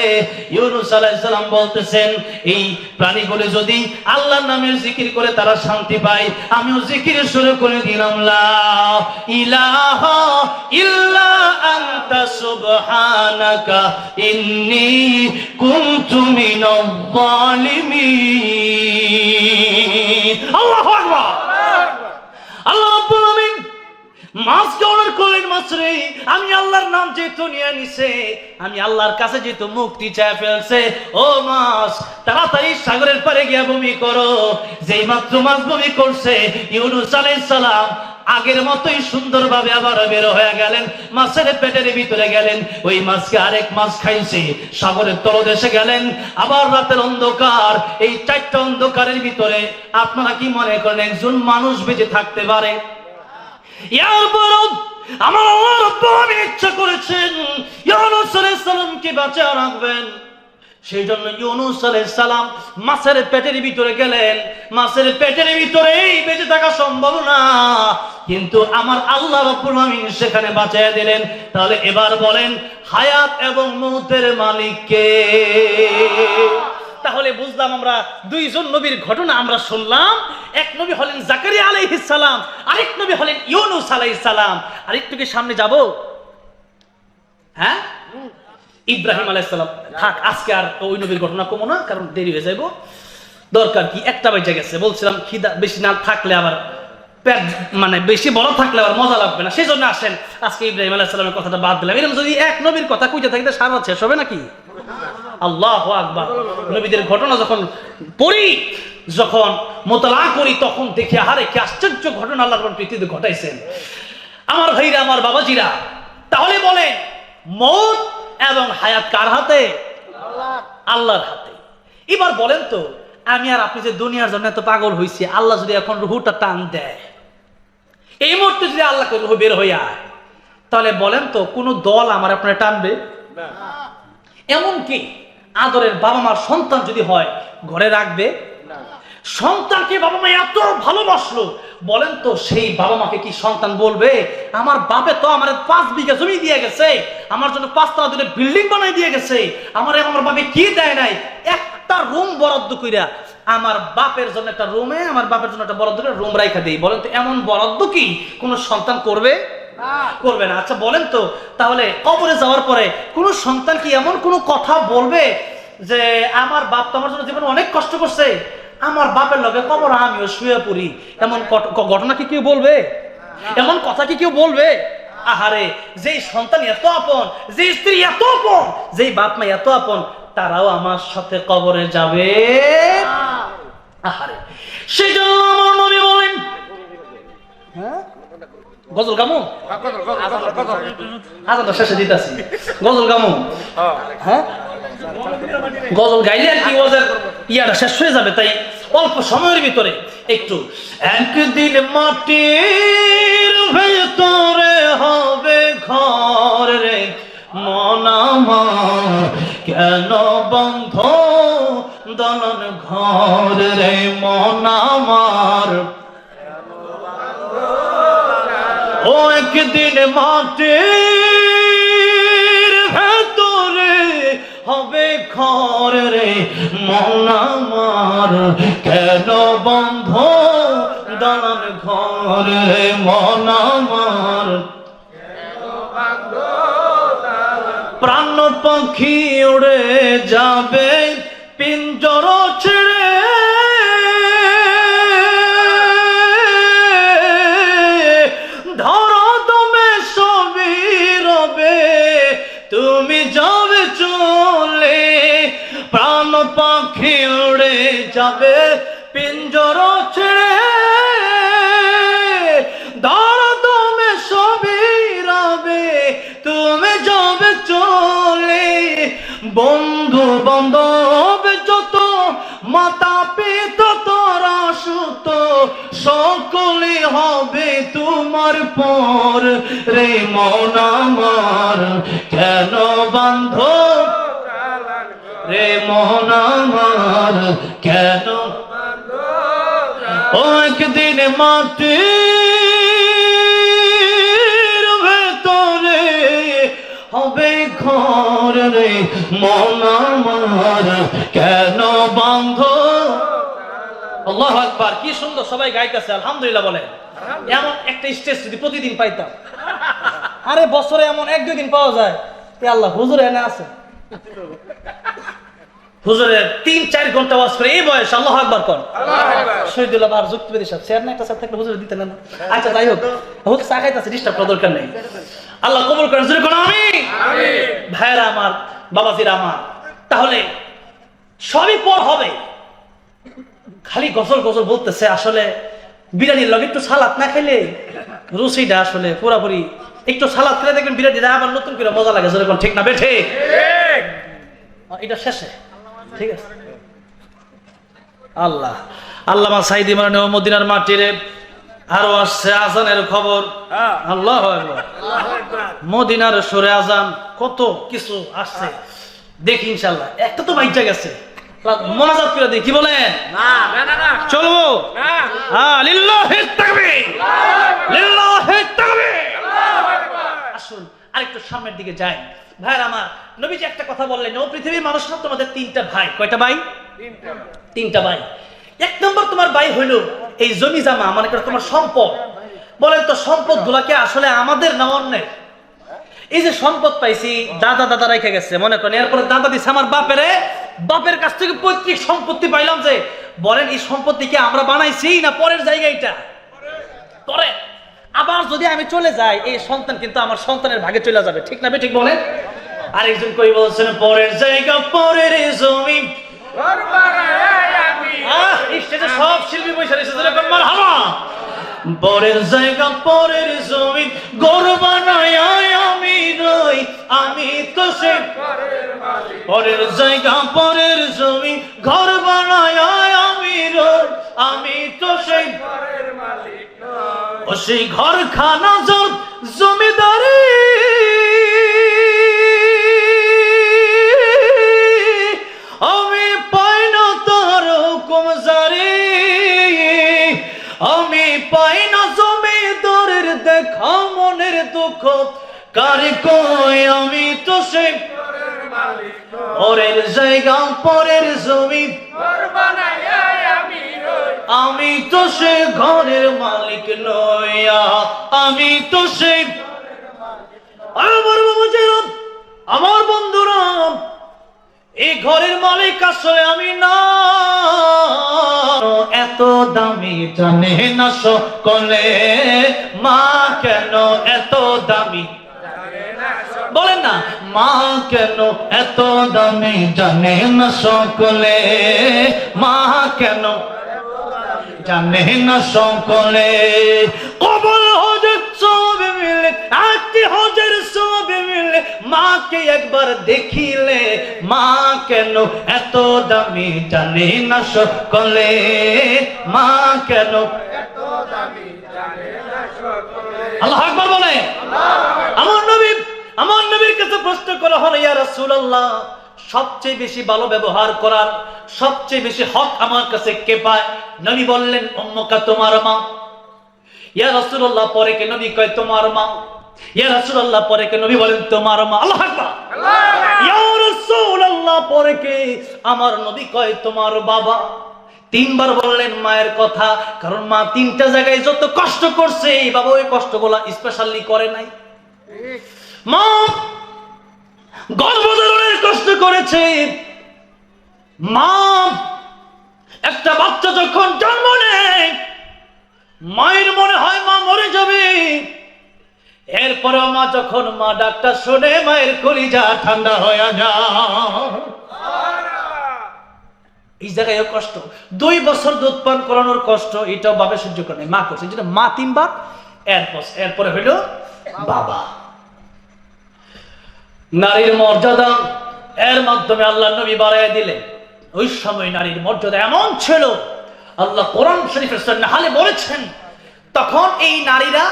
ইউনূস আলাইহিস সালাম বলতেছেন, এই প্রাণীগুলো যদি আল্লাহর নামের জিকির করে তারা শান্তি পায়, আমিও জিকির শুরু করে দিলাম, লা ইলাহা ইল্লা আনতা সুবহানাকা ইন্নী কুনতু মিনাজ জালিমিন। আল্লাহু আকবার। আল্লাহ রাব্বুল আলামিন মাছকে অর্ডার করলেন, মাছ রে আমি আল্লাহর নাম যেহেতু নিয়ে নিছে, আমি আল্লাহর কাছে যেহেতু মুক্তি চায় ফেলছে, ও মাছ তাড়াতাড়ি সাগরের পারে গিয়া বমি করো। যেই মাত্র মাছ বমি করছে, ইউনূস আলাইহিস সালাম আগের মতোই সুন্দরভাবে আবার বের হয়ে গেলেন, মাছের পেটের ভিতরে গেলেন। ওই মাছকে আরেক মাছ খাইছে, সাগরের তলদেশে গেলেন। আবার রাতের অন্ধকার, এই চারটা অন্ধকারের ভিতরে আপনারা কি মনে করেন একজন মানুষ বেঁচে থাকতে পারে? এরপরও আমার আল্লাহ রাব্বুল আলামিন ইচ্ছা করেছেন ইউনূস আলাইহিস সালামকে বাঁচিয়ে রাখবেন। সেই জন্য ইউনূস আলাইহিস সালাম মাছের পেটের ভিতরে গেলেন। মাছের পেটের ভিতরেই বেঁচে থাকা সম্ভব না, কিন্তু আমার আল্লাহ রাব্বুল আলামিন সেখানে বাঁচিয়ে দিলেন। তাহলে এবার বলেন, হায়াত এবং মউতের মালিক কে? তাহলে বুঝলাম আমরা দুইজন নবীর ঘটনা আমরা শুনলাম। এক নবী হলেন জাকারিয়া আলাইহিস সালাম, আরেক নবী হলেন ইউনূস আলাইহিস সালাম। আর একটু কি সামনে যাব, হ্যাঁ, ইব্রাহিম আলাইহিস সালাম। থাক, আজকে আর ওই নবীর ঘটনা কমো না, কারণ দেরি হয়ে যাইব। দরকার কি, একটা বেজে গেছে। বলছিলাম খিদা বেশি না থাকলে আবার পেট, মানে বেশি বড় থাকলে আবার মজা লাগবে না, সেই জন্য আসেন আজকে ইব্রাহিম আলাইহিস সালামের কথাটা বাদ দিলাম। এরকম যদি এক নবীর কথা কইতে থাকতে সারা শেষ হবে নাকি? আল্লাহু আকবার। নবীদের ঘটনা যখন পড়ি, যখন মোতালা করি, তখন দেখি আরে কি আশ্চর্য ঘটনা আল্লাহর পৃথিবীতে ঘটাইছেন। আমার ভাইরা, আমার বাবাজিরা, তাহলে বলেন মউত এবং হায়াত কার হাতে? আল্লাহর হাতে। এবার বলেন তো, আমি আর আপনি যে দুনিয়ার জন্য এত পাগল হইছি, আল্লাহ যদি এখন রুহুটা টান দেয়, এই মুহূর্তে যদি আল্লাহকে রুহ বের হইয়া, তাহলে বলেন তো কোন দল আমার আপনার টানবে? এমনকি আদরের বাবা মার সন্তান যদি হয়, ঘরে রাখবে? সন্তানকে বাবা মা এত ভালোবাসলো, বলেন তো সেই বাবা মাকে কি সন্তান বলবে, আমার বাপে তো আমার 5 বিঘা জমি দিয়ে গেছে, আমার জন্য 5 তলা দূরে বিল্ডিং বানাই দিয়ে গেছে, আমার বাপে কি দেয় নাই, একটা রুম বরাদ্দ কইরা আমার বাপের জন্য একটা রুমে, আমার বাপের জন্য একটা বরাদ্দ করে রুম রাইখা দেই। বলেন তো এমন বরাদ্দ কি কোন সন্তান করবে? করবে না। আচ্ছা বলেন তো, তাহলে কবরে যাওয়ার পরে কোন সন্তান কি এমন কোন কথা বলবে যে আমার বাপ তো আমার জন্য জীবনে অনেক কষ্ট করছে, আমার বাপের লগে কবর আমিও শুয়ে পড়ি, এমন ঘটনা কি কেউ বলবে? এমন কথা কি কেউ বলবে? আহারে, যেই সন্তান এত আপন, যে স্ত্রী এত আপন, যেই বাপ মা এত আপন, তারাও আমার সাথে কবরে যাবে। আহারে, সেই জন্য আমার নবী বলেন, হ্যাঁ গজল গামু, আজানটা শেষে দিতেছি, গজল গামু, হ্যাঁ গজল গাইলে আর কি ওদের ইয়াটা শেষ হয়ে যাবে, তাই অল্প সময়ের ভিতরে একটু। একদিন মাটির ভেতরে হবে ঘর রে মন আমার, কেন বন্ধ দলন ঘর রে মন আমার, একদিন মাটির ভেতরে হবে ঘর রে মন আমার, কেন বন্ধ দালান ঘর রে মন আমার, প্রাণ পাখি উড়ে যাবে পিঞ্জর ছেড়ে, ধরো তুমি সবই রবে তুমি যাবে চলে, প্রাণ পাখি উড়ে যাবে পিঞ্জর ছেড়ে, ধরো তুমি সবই রবে তুমি যাবে চলে, বন্ধু বান্ধব যত মাতা পিতা তোরা সুত সকলে হবে তোমার পর রে মন আমার, কেন বান্ধ রে মন আমার, কেন ও একদিন মাটির ভেতরে হবে ঘর রে মন আমার, কেন বান্ধ। আল্লাহু আকবার, কি সুন্দর সবাই গাইতেছে, আলহামদুলিল্লাহ বলে। এমন একটা স্টেজ যদি প্রতিদিন পাইতাম, আরে বছরে এমন 1-2 দিন পাওয়া যায়, আল্লাহ হুজুর এনে আছে, হুজুরের 3-4 ঘন্টা ওয়াজ করে এই বয়স, আল্লাহু আকবার কোন শহীদুল্লাহ বার যুক্তিবাদী সাহেব চেয়ার না একটা সাথে থাকলে হুজুর দিতেন না। আচ্ছা যাই হোক, হুজুর চা খাইতেছে, ডিস্টার্ব করার দরকার নেই, আল্লাহ কবুল করেন জোরে কোন আমিন। ভাইরা আমার, বাবাজিরা আমার, তাহলে সবই পর হবে, খালি গজল গজল বলতেছে, আসলে বিরিয়ানির লগে একটু সালাদ না খাইলে রুচিটা আসলে পুরাপুরি, একটু সালাদ খেলে দেখবেন বিরিয়ানিটা আবার নতুন করে মজা লাগে, জোরে কোন ঠিক না বেঠে, এটা শেষে ঠিক আছে। আল্লাহ আল্লামা সাইদি মানে মদিনার মাটিরে আরো আসছে আজানের খবর, আল্লাহু আকবার, মদিনার সুরে আজান, কত কিছু আসছে, দেখি ইনশাআল্লাহ। একটা তো বাইচা গেছে, মোনাজাত করে দেখি, কি বলেন? চলবো? হ্যাঁ, লিল্লাহিত তাকবীর, লিল্লাহিত তাকবীর। আসুন আরেকটু সামনের দিকে যাই। ভাইরা আমার, নবীজি একটা কথা বললেন, ও পৃথিবীর মানুষরা তোমাদের 3টা ভাই। কয়টা ভাই? 3টা ভাই। 1 নম্বর তোমার ভাই হইল এই জমি জামা, মানে তোমার সম্পদ। বলেন তো সম্পদ গুলাকে আসলে আমাদের না অন্যের? এই যে সম্পদ পাইছি, দাদা রেখে গেছে, মনে করেন এরপরে দাদা দিচ্ছে আমার বাপের কাছ থেকে পৈতৃক সম্পত্তি পাইলাম, যে বলেন এই সম্পত্তিকে আমরা বানাইছি না পরের জায়গাটা? পরে আবার যদি আমি চলে যাই, এই সন্তান কিন্তু আমার সন্তানের ভাগে চলে যাবে, ঠিক না? ঠিক বলেন। আরেকজন কই বলছেন পরের জায়গা পরের জমি, সব শিল্পী পয়সা মারহাবা, পরের জায়গা পরের জমি, ঘর বানায় আমি রই, আমি তো সে পরের জায়গা পরের জমি, ঘর বানায় আমি রই, আমি তো সেই ও সেই ঘর খানা জমিদারি, আমি পাই না তার হুকুম জারি, আমি পাই না জমিদারের দেখা মনের দুঃখ, কারে কই আমি তো সেই পরের জায়গা পরের জমি, আমি তো সে ঘরের মালিক নয়া, আমি তো সেই। আমার বাবাজিরা, আমার বন্ধুরা, এই ঘরের মালিক আসলে আমি না, এত দামি জানে না সকলে, মা কেন এত দামি বলেন না, মা কেন এত দামি জানে না সকলে, মা কেন জানে না সকলে, কবল হজের সবে মিলে, একটি হজের সবে মিলে, মাকে একবার দেখিলে, মা কেন এত দামি জানে না সকলে, মা কেন এত দামি জানে না সকলে। আল্লাহু আকবার বলে। আমার নবীর কাছে প্রশ্ন করা হলো, ইয়া রাসূলুল্লাহ, সবচেয়ে বেশি ভালো ব্যবহার করার সবচেয়ে বেশি হক আমার কাছে কে পায়? নবী বললেন, উম্মুকা, তোমার মা। ইয়া রাসূলুল্লাহ, পরে কে নবী কয় তোমার মা। ইয়া রাসূলুল্লাহ, পরে কে নবী বলেন তোমার মা। আল্লাহু আকবার। ইয়া রাসূলুল্লাহ, পরে কে আমার নবী কয় তোমার বাবা। তিনবার বললেন মায়ের কথা, কারণ মা তিনটা জায়গায় যত কষ্ট করছে বাবা ওই কষ্টগুলো স্পেশালি করে নাই। মা গর্ভধারণের কষ্ট করেছে। মা একটা বাচ্চা যখন জন্ম নেয় মায়ের মনে হয় মা মরে যাবে, এরপরে মা ডাক্তার শুনে মায়ের কলিজা ঠান্ডা হয়ে যায়। এই জায়গায় কষ্ট, 2 বছর দুধ পান করানোর কষ্ট, এটাও বাবা সহ্য করে নাই, মা করছে। যেটা মা 3 বার, এরপরে হইল বাবা। নারীর মর্যাদা এর মাধ্যমে আল্লাহ নবী বাড়াইয়া দিলেন। ওই সময় নারীর মর্যাদা এমন ছিল, আল্লাহ কোরআন শরীফের সূরা নাহলে বলেছেন, তখন এই নারীরা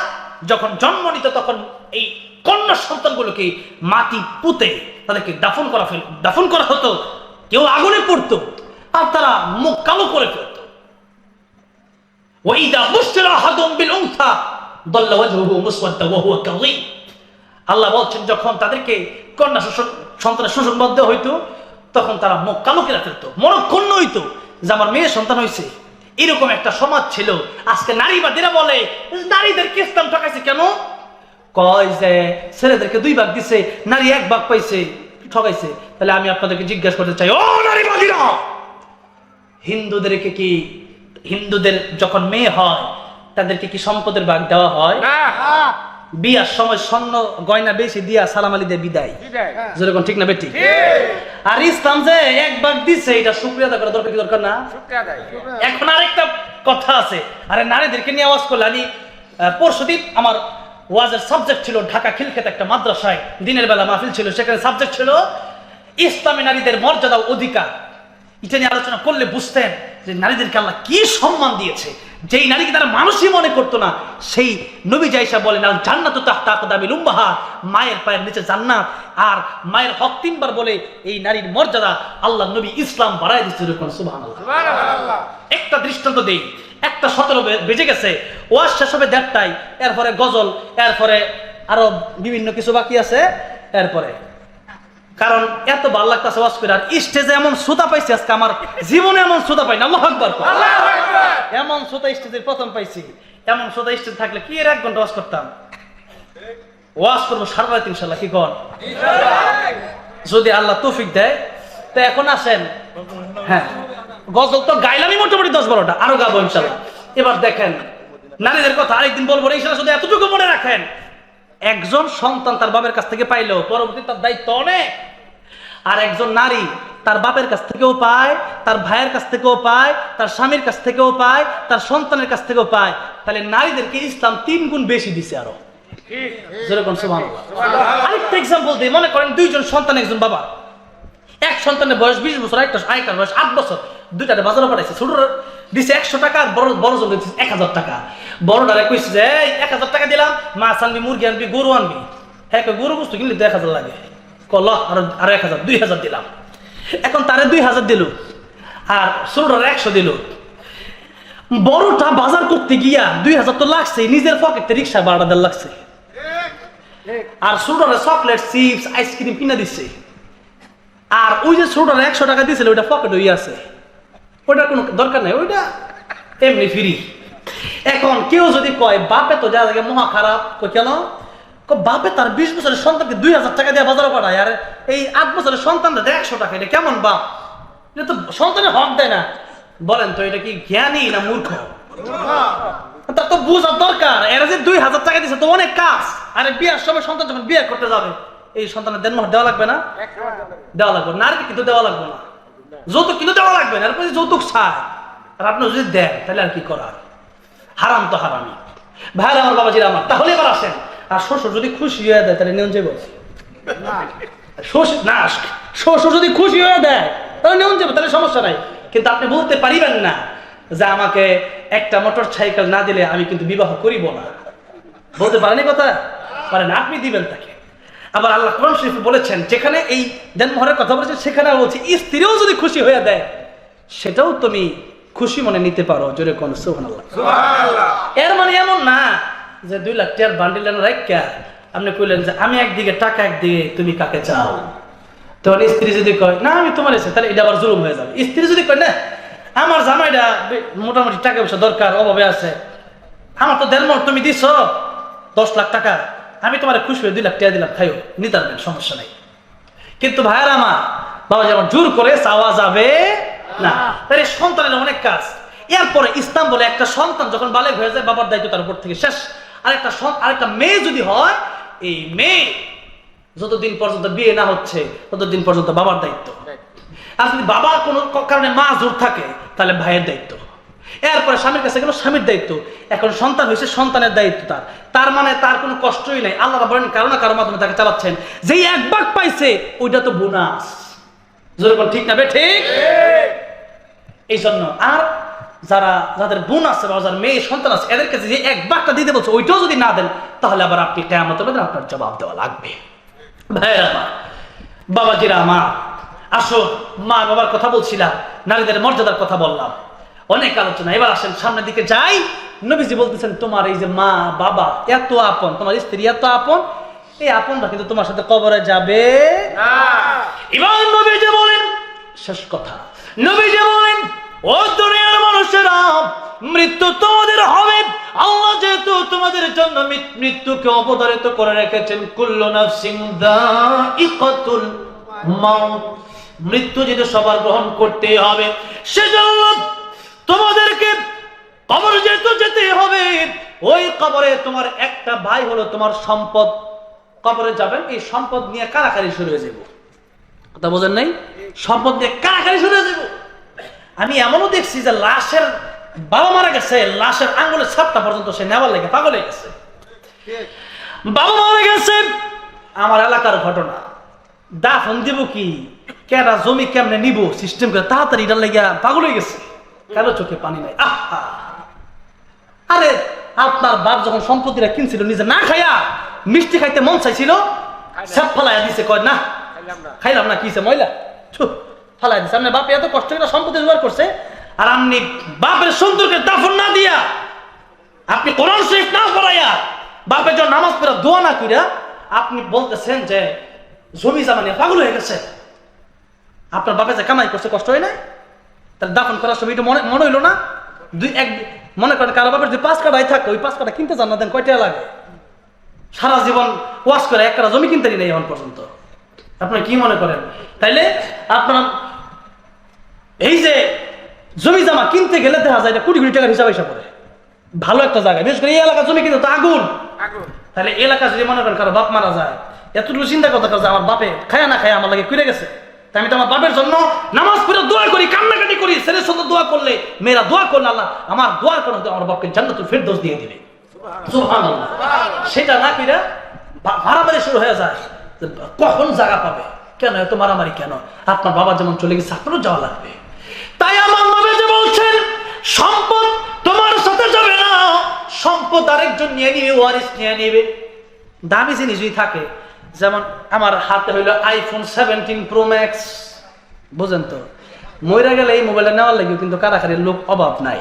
যখন জন্ম নিত তখন এই কন্যা সন্তানগুলোকে মাটি পুঁতে তাদেরকে দাফন করা হতো। কেউ আগুনে পড়তো আর তারা মুখ কালো করে ফেলত। ওয়াইদা বুশরা আহাদুম বিল উনসা দাল্লা ওয়াজহুহু মুসওয়াদ্দা ওয়া হুয়া কাযীম। আল্লাহ বলছেন যখন তাদেরকে কন্যা সন্তানের সুসংবাদ দেওয়া হইতো তখন তারা মুখ কালো করে ফেলতো, মনক্ষুণ্ণ হইতো যে আমার মেয়ে সন্তান হয়েছে। এরকম একটা সমাজ ছিল। আজকে নারীবাদীরা বলে নারীদেরকে ইসলাম ঠকাইছে কেন? কয় যে ছেলেদেরকে 2 ভাগ দিছে, নারী 1 ভাগ পাইছে, ঠকাইছে। তাহলে আমি আপনাদেরকে জিজ্ঞাসা করতে চাই, ও নারীবাদীরা, হিন্দুদের যখন মেয়ে হয় তাদেরকে কি সম্পদের ভাগ দেওয়া হয়? বিয়ার সময় স্বর্ণ গয়না বেশি দিয়া সালাম আলী দিয়ে বিদায়, যেরকম ঠিক না বেটি? আর ইসলাম যে 1 ভাগ দিছে এটা শুকরিয়া আদায় করা দরকার না? এখন আরেকটা কথা আছে, আরে নারীদেরকে নিয়ে আওয়াজ করলে, আমি পরশুদিন আমার ওয়াজের সাবজেক্ট ছিল ঢাকা খিলক্ষেত একটা মাদ্রাসায়, দিনের বেলা মাহফিল ছিল, সেখানে সাবজেক্ট ছিল ইসলামী নারীদের মর্যাদা অধিকার। এটা নিয়ে আলোচনা করলে বুঝতেন যে নারীদেরকে আল্লাহ কি সম্মান দিয়েছে। যেই নারীকে তারা মানুষই মনে করতো না, সেই নবী জাইসা বলেন আল জান্নাতু তাহতা আকদামিল উম্মাহাত, মায়ের পায়ের নিচে জান্নাত। আর মায়ের হক 3 বার বলে এই নারীর মর্যাদা আল্লাহ নবী ইসলাম বাড়ায় দিচ্ছে। সুবহানাল্লাহ। একটা দৃষ্টান্ত দেই, 1:17 বেজে গেছে, ওয়াজ শেষ হবে 1:30টায়, এরপরে গজল, এরপরে আরো বিভিন্ন কিছু বাকি আছে। এরপরে কারণ এত ভালো লাগতেছে ওয়াজ করে, আর স্টেজে এমন শ্রোতা পাইছি আজকে আমার জীবনে এমন শ্রোতা পাইনি। আল্লাহু আকবার। এমন শ্রোতা স্টেজের প্রথম পাইছি। এমন শ্রোতা স্টেজ থাকলে কি 1 ঘন্টা ওয়াজ করতাম? ওয়াজ করবো সারা রাত ইনশাআল্লাহ। কি কর? যদি আল্লাহ তৌফিক দেয়। তো এখন আসেন, হ্যাঁ গজল তো গাইলামই মোটামুটি 10-12টা, আরো গাবো ইনশাআল্লাহ। এবার দেখেন নারীদের কথা আরেকদিন বলবো ইনশাআল্লাহ। শুধু এতটুকু মনে রাখেন, একজন সন্তান তার বাবার কাছ থেকে পাইলেও পরবর্তী তার দায়িত্ব অনেক। আর একজন নারী তার বাপের কাছ থেকেও পায়, তার ভাইয়ের কাছ থেকেও পায়, তার স্বামীর কাছ থেকেও পায়, তার সন্তানের কাছ থেকেও পায়। তাহলে নারীদেরকে ইসলাম 3 গুণ বেশি দিছে আরো। যেরকম সুবহানাল্লাহ। আরেকটা এক্সাম্পল দিই, মনে করেন 2 জন সন্তান, একজন বাবা, এক সন্তানের বয়স 20 বছর, একটা আরেকটার বয়স 8 বছর, 2টারে বাজারে পাঠাইছে। ছোট দিছে 100 টাকা, আর বড় জন দিচ্ছে 1000 টাকা। বড়টারে কইছে যে 1000 টাকা দিলাম, মাছ আনবি, মুরগি আনবি, গরু আনবি। হ্যাঁ গরু বস্তু কিনলে 1000 লাগে, কল আর 1000, 2000 দিলাম। এখন তারে 2000 দিল আর ছোটটারে 100 দিল। বড়টা বাজার করতে গিয়া 2000 তো লাগছে, নিজের পকেটে রিক্সা ভাড়া দেওয়া লাগছে। আর ছোটটারে চকলেট, চিপস, আইসক্রিম কিনে দিচ্ছে। আর ওই যে ছোটটারে 100 টাকা দিয়েছিল ওইটা পকেটে হয়ে আছে, ওইটার কোনো দরকার নাই, ওইটা এমনি ফ্রি। এখন কেউ যদি কয় বাপে তো যা জায়গায় মহা খারাপ, কেন? বাপে তার 20 বছরের সন্তানকে 2000 টাকা দিয়ে বাজারে পাঠায়, আর এই 8 বছরের সন্তানটা 100 টাকা, এটা কেমন বাপ? এটা তো সন্তানের হক দেয় না। বলেন তো এটা কি জ্ঞানী না মূর্খ? তার তো বোঝার দরকার। এরা যে 2000 টাকা দিচ্ছে তো অনেক কাজ। আরে বিয়ের সময় সন্তান যখন বিয়ে করতে যাবে এই সন্তানের দেনমোহর দেওয়া লাগবে না? দেওয়া লাগবে। নারীকে কিন্তু দেওয়া লাগবে না, যৌতুক কিন্তু দেওয়া লাগবে না। এরপর যৌতুক চায় আর আপনি যদি দেন তাহলে আর কি করার? হারাম তো হারামি। ভাইরা আমার, বাবাজিরা আমার, তাহলে এবার আসেন। আর শ্বশুর যদি খুশি হয়ে দেয় তাহলে নিয়ম যাবো না। শ্বশুর যদি খুশি হয়ে দেয় তাহলে নিয়ম যাবো, তাহলে সমস্যা নাই। কিন্তু আপনি বলতে পারিবেন না যে আমাকে একটা মোটর সাইকেল না দিলে আমি কিন্তু বিবাহ করিব না। বলতে পারেনি কথা? পারেন, আপনি দিবেন তাকে। আবার আল্লাহ কোরআন শরীফে বলেছেন, যেখানে এই দেনমোহরের কথা বলেছেন সেখানে বলছি স্ত্রীও যদি খুশি হয়ে দেয় সেটাও তুমি খুশি মনে নিতে পারো, জোরে কোন সুবহানাল্লাহ। এর মানে এমন না যে 2 লাখ টাকার বান্ডিল রাখা আপনি কইলেন যে আমি একদিকে টাকা একদিকে তুমি কাকে চাও, তখন স্ত্রী যদি কয় না আমি তোমার এসে, তাহলে এটা আবার জুলুম হয়ে যাবে। স্ত্রী যদি কয় না আমার জামাইটা মোটামুটি টাকা পয়সা দরকার, অভাবে আছে, আমার তো 1.5 মণ তুমি দিছো 10 লাখ টাকা, আমি তোমার খুশি হয়ে 2 লাখ টাকা দিলাম, খাইও নিতে পারবেন, সমস্যা নাই। কিন্তু ভাইয়ার আমার বাবা যেমন জোর করে চাওয়া যাবে না। তাহলে সন্তানের অনেক কাজ। এরপরে ইসলাম বলে একটা সন্তান যখন বালেগ হয়ে যায় বাবার দায়িত্ব তার উপর থেকে শেষ। আরেকটা মেয়ে যদি হয়, এই মেয়ে যতদিন পর্যন্ত বিয়ে না হচ্ছে ততদিন পর্যন্ত বাবার দায়িত্ব। আর যদি বাবা কোনো কারণে মা জোর থাকে তাহলে ভাইয়ের দায়িত্ব। এরপরে স্বামীর কাছে গেল স্বামীর দায়িত্ব। এখন সন্তান হয়েছে সন্তানের দায়িত্ব তার মানে তার কোনো কষ্টই নাই। আল্লাহ বলেন কারো না কারো মাধ্যমে তাকে চালাচ্ছেন। যেই 1 ভাগ পাইছে ওইটা তো বোনাস, ঠিক না? ঠিক। এই জন্য আর যাদের বোন আছে বা যাদের মেয়ে সন্তান আছে এদের কাছে যে 1 ভাগটা দিতে বলছে ওইটাও যদি না দেন তাহলে আবার আপনি কিয়ামতের মধ্যে আপনার জবাব দেওয়া লাগবে। ভাইয়েরা আমার, বাবাজিরা আমার, আসো মা বাবার কথা বলছিলাম, নারীদের মর্যাদার কথা বললাম, অনেক আলোচনা। এবার আসেন সামনের দিকে যাই। নবীজি বলতেছেন তোমার এই যে মা বাবা এত আপন, তোমার স্ত্রী এত আপন, এই আপনটা কিন্তু তোমার সাথে কবরে যাবে না। এবার নবীজি বলেন শেষ কথা, নবীজি বলেন ও দুনিয়ার মানুষেরা, মৃত্যু তোমাদের হবে। আল্লাহ যেহেতু তোমাদের জন্য মৃত্যুকে অবধারিত করে রেখেছেন, কুল্লু নাফসিন যায়িকাতুল মাউত, মৃত্যু যেহেতু সবার গ্রহণ করতে হবে, সেজন্য তোমাদেরকে কবর যেহেতু যেতে হবে, ওই কবরে তোমার একটা ভাই হলো তোমার সম্পদ। কবরে যাবেন, এই সম্পদ নিয়ে কারাকারি শুরু হয়ে যাব। কথা বোঝেন নাই? সম্পদ নিয়ে কারাকারি শুরু হয়ে যাব। আমি এমনও দেখছি যে লাশের বাবা মারা গেছে, লাশের আঙ্গুলের ছাপটা পর্যন্ত সে নেওয়ার লেগে পাগল হয়ে গেছে। বাবা মারা গেছে, আমার এলাকার ঘটনা, দাফন দিব কি, কেনা জমি কেমনে নিব সিস্টেম করে তাড়াতাড়ি এটার লেগে পাগল হয়ে গেছে। কেন চোখে পানি নাই? আরে আপনার বাপ যখন সম্পত্তিটা কিনছিল নিজে না খাইয়া মিষ্টি খাইতে মন চাইছিল, সব ফালাইয়া দিছে, কয় না খাইলাম না, কিছে ময়লা ফালাই দিছে। আপনার বাপ এত কষ্ট করে সম্পত্তি জোগাড় করছে, আর আপনি বাপের সুন্দরকে দাফন না দিয়া, আপনি কোরআন শরীফ না পড়াইয়া, বাপের জন্য নামাজ পড়া দোয়া না কইরা আপনি বলতেছেন যে জমি জামা নিয়ে পাগল হয়ে গেছে। আপনার বাপে যে কামাই করছে কষ্ট হয় না? তাহলে দাফন করার সময় এটা মনে হইলো না? মনে করেন কারো বাপের যদি 5 কাঠাই থাকে, ওই 5 কাঠা কিনতে চান না, দেন কয় টাকা লাগে? সারা জীবন ওয়াশ করে 1 কাঠা জমি কিনতে নেই এখন পর্যন্ত। আপনারা কি মনে করেন? তাইলে আপনার এই যে জমি জামা কিনতে গেলে দেখা যায় কোটি কোটি টাকার হিসাব হিসাব করে ভালো একটা জায়গায়, বিশেষ করে এই এলাকা জমি কিনতে তো আগুন। তাহলে এলাকা যদি মনে করেন কারো বাপ মারা যায়, এতটুকু চিন্তা করতে যে আমার বাপে খায়া না খায়া আমার লাগে কুড়ে গেছে, তাই আমি তো আমার বাপের জন্য নামাজ পড়ে দোয়া করি, কান্নাকাটি করি, ছেলের সাথে দোয়া করলে, মেয়েরা দোয়া করলে আল্লাহ আমার দোয়ার কারণে আমার বাপকে জান্নাতুল ফেরদৌস দিয়ে দিবে। সুবহানাল্লাহ। সেটা না কইরা মারামারি শুরু হয়ে যায়, কখন জায়গা পাবে, কেন এত মারামারি কেন? আপনার বাবা যেমন চলে গেছে আপনারও যাওয়া লাগবে। তাই আমার নবী যে বলছেন সম্পদ তোমার সাথে যাবে না, সম্পদ আরেকজন নিয়ে নিবে, ওয়ারিস নিয়ে নিবে। দামি জিনিস যদি থাকে, যেমন আমার হাতে হইলো আইফোন 17 প্রো ম্যাক্স, বুঝেন তো, মইরা গেলে এই মোবাইলটা নেওয়ার লাগে কিন্তু কারাকারির লোক অভাব নাই।